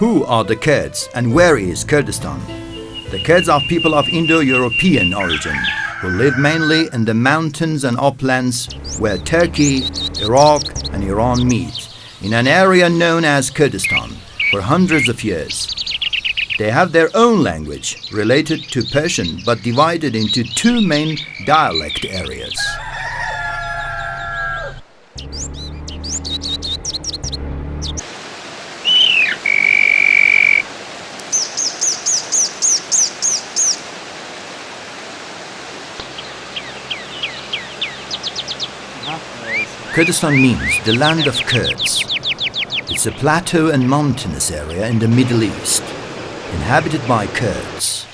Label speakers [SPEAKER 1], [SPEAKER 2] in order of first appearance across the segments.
[SPEAKER 1] Who are the Kurds and where is Kurdistan? The Kurds are people of Indo-European origin who live mainly in the mountains and uplands where Turkey, Iraq and Iran meet, in an area known as Kurdistan, for hundreds of years. They have their own language related to Persian but divided into two main dialect areas. Kurdistan means the land of Kurds. It's a plateau and mountainous area in the Middle East, inhabited by Kurds.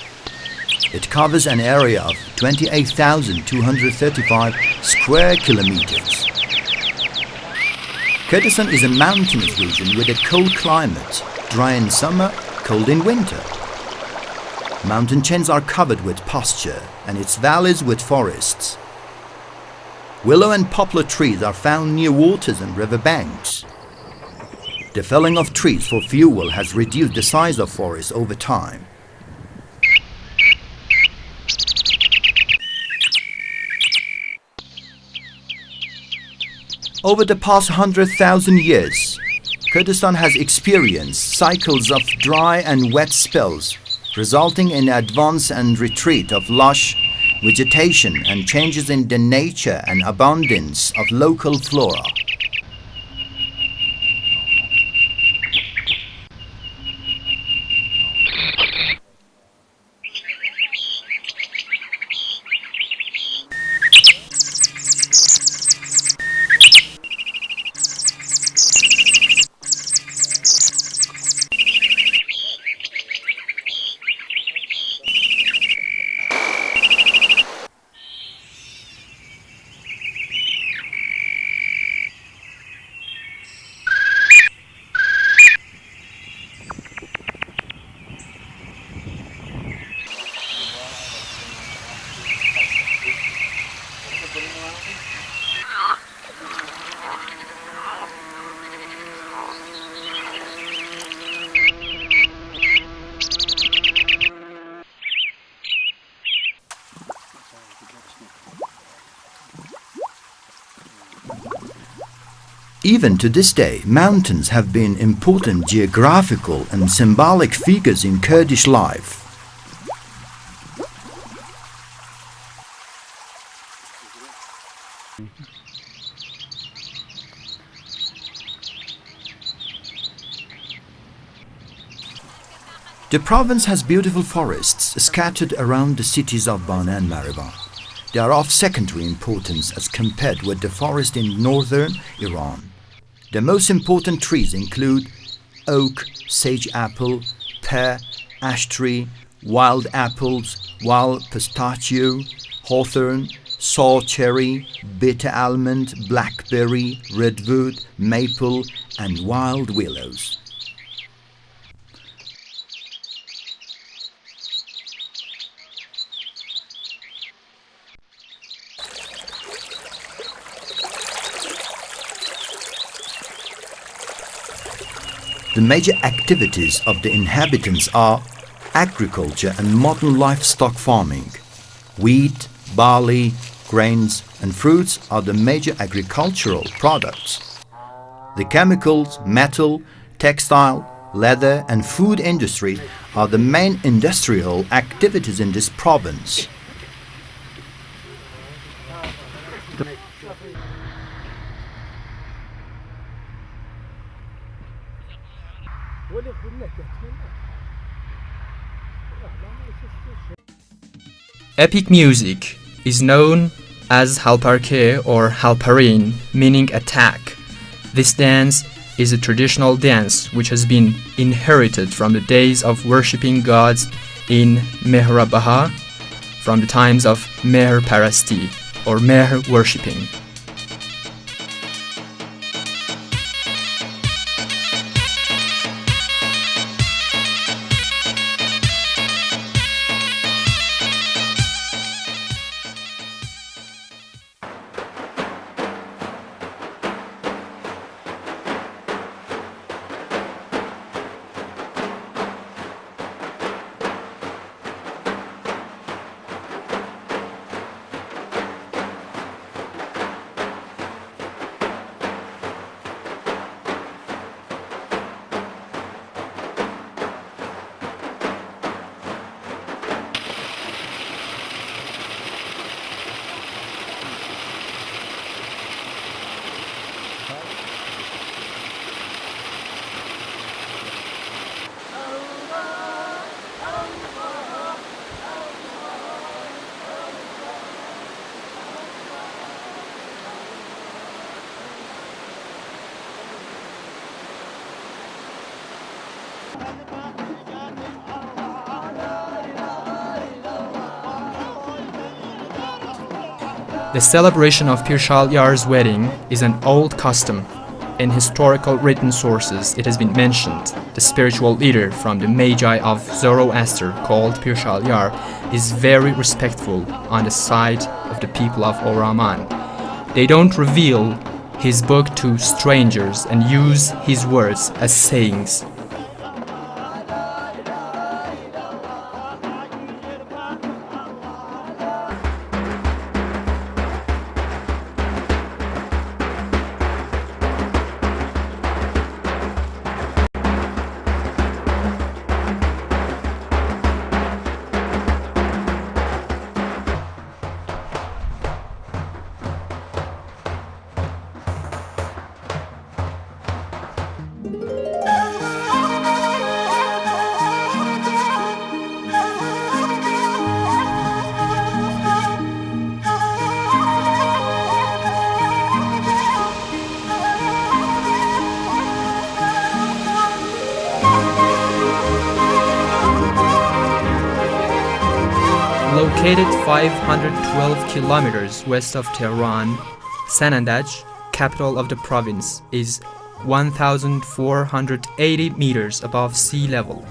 [SPEAKER 1] It covers an area of 28,235 square kilometers. Kurdistan is a mountainous region with a cold climate, dry in summer, cold in winter. Mountain chains are covered with pasture and its valleys with forests. Willow and poplar trees are found near waters and river banks. The felling of trees for fuel has reduced the size of forests over time. Over the past 100,000 years, Kurdistan has experienced cycles of dry and wet spells, resulting in advance and retreat of lush vegetation and changes in the nature and abundance of local flora. Even to this day, mountains have been important geographical and symbolic figures in Kurdish life. The province has beautiful forests scattered around the cities of Van and Maribor. They are of secondary importance as compared with the forest in northern Iran. The most important trees include oak, sage apple, pear, ash tree, wild apples, wild pistachio, hawthorn, saw cherry, bitter almond, blackberry, redwood, maple, and wild willows. The major activities of the inhabitants are agriculture and modern livestock farming. Wheat, barley, grains and fruits are the major agricultural products. The chemicals, metal, textile, leather and food industry are the main industrial activities in this province.
[SPEAKER 2] Epic music is known as halparke or halparin, meaning attack. This dance is a traditional dance which has been inherited from the days of worshipping gods in Mehrabaha, from the times of Mehr Parasti or Mehr worshipping. The celebration of Pirshal Yar's wedding is an old custom. In historical written sources, it has been mentioned the spiritual leader from the Magi of Zoroaster, called Pirshal Yar, is very respectful on the side of the people of Oraman. They don't reveal his book to strangers and use his words as sayings. Located 512 kilometers west of Tehran, Sanandaj, capital of the province, is 1,480 meters above sea level.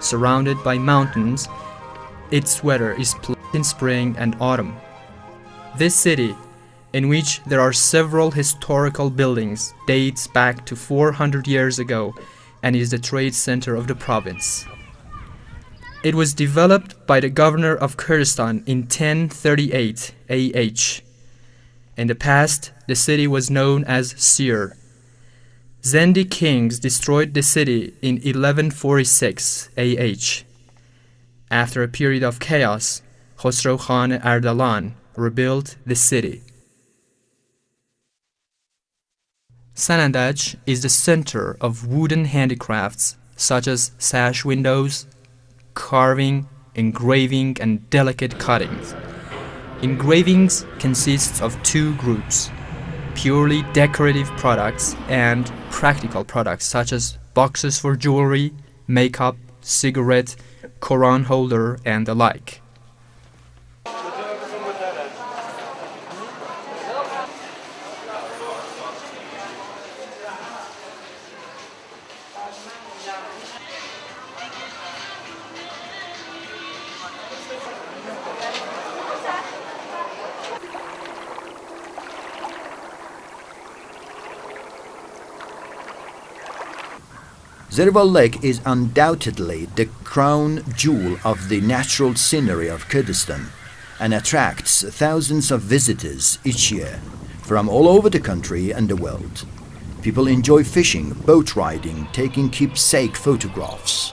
[SPEAKER 2] Surrounded by mountains, its weather is pleasant in spring and autumn. This city, in which there are several historical buildings, dates back to 400 years ago and is the trade center of the province. It was developed by the governor of Kurdistan in 1038 AH. In the past, the city was known as Sir. Zendi kings destroyed the city in 1146 AH. After a period of chaos, Khosrow Khan Ardalan rebuilt the city. Sanandaj is the center of wooden handicrafts such as sash windows, carving, engraving, and delicate cuttings. Engravings consists of two groups: purely decorative products and practical products such as boxes for jewelry, makeup, cigarette, Quran holder, and the like.
[SPEAKER 1] Zirval Lake is undoubtedly the crown jewel of the natural scenery of Kurdistan and attracts thousands of visitors each year from all over the country and the world. People enjoy fishing, boat riding, taking keepsake photographs.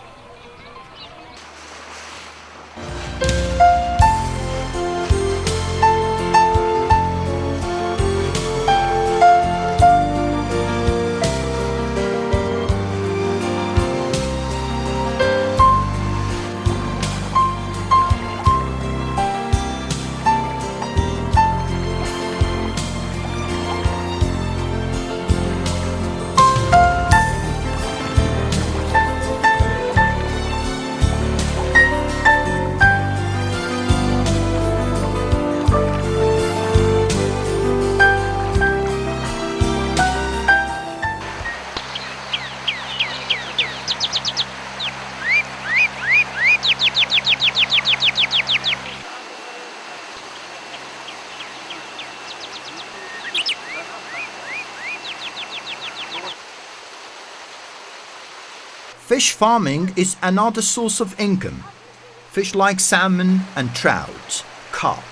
[SPEAKER 1] Fish farming is another source of income. Fish like salmon and trout, carp.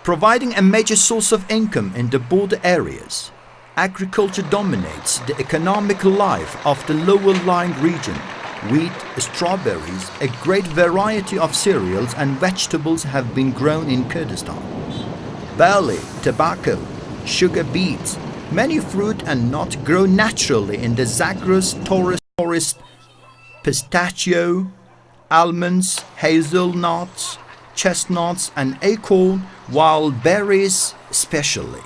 [SPEAKER 1] Providing a major source of income in the border areas, agriculture dominates the economic life of the lower-lying region. Wheat, strawberries, a great variety of cereals and vegetables have been grown in Kurdistan. Barley, tobacco, sugar beets, Many fruit and nut grow naturally in the Zagros Taurus forest: pistachio, almonds, hazelnuts, chestnuts, and acorn, while berries especially.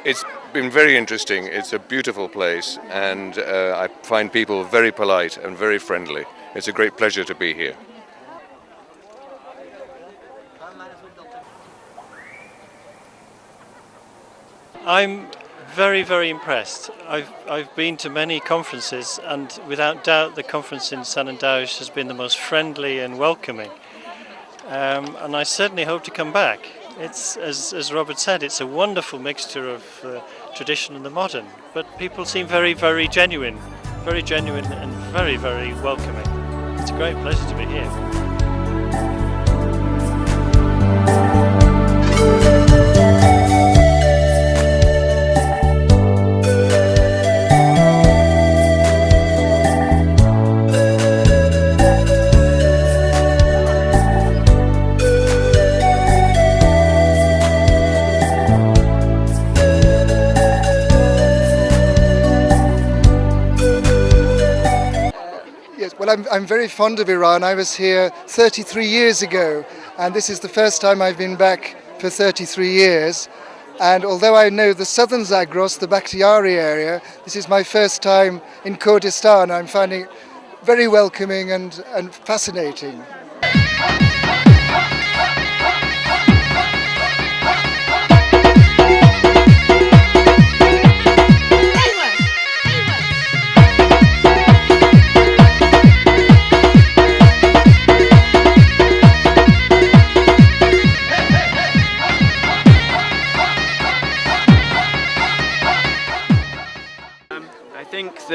[SPEAKER 3] It's been very interesting. It's a beautiful place, and I find people very polite and very friendly. It's a great pleasure to be here.
[SPEAKER 4] I'm very, very impressed. I've been to many conferences, and without doubt the conference in Sanandauj has been the most friendly and welcoming. And I certainly hope to come back. It's, as Robert said, it's a wonderful mixture of tradition and the modern, but people seem very, very genuine and very, very welcoming. It's a great pleasure to be here.
[SPEAKER 5] Well, I'm very fond of Iran. I was here 33 years ago, and this is the first time I've been back for 33 years. And although I know the southern Zagros, the Bakhtiari area, this is my first time in Kurdistan. I'm finding it very welcoming and fascinating.
[SPEAKER 6] I think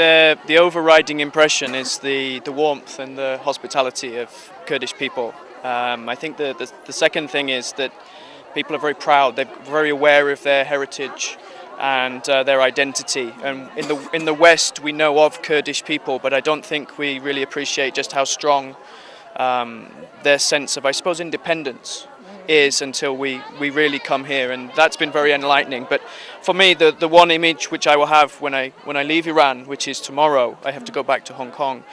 [SPEAKER 6] the overriding impression is the warmth and the hospitality of Kurdish people. I think the second thing is that people are very proud. They're very aware of their heritage and their identity. And in the West, we know of Kurdish people, but I don't think we really appreciate just how strong their sense of, I suppose, independence is until we really come here, and that's been very enlightening. But for me, the one image which I will have when I leave Iran, which is tomorrow, I have to go back to Hong Kong,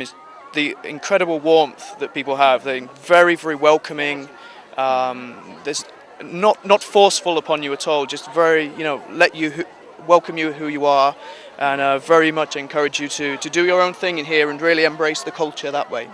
[SPEAKER 6] is the incredible warmth that people have. They're very, very welcoming. There's not forceful upon you at all, just very, let you welcome you who you are, and very much encourage you to do your own thing in here and really embrace the culture that way.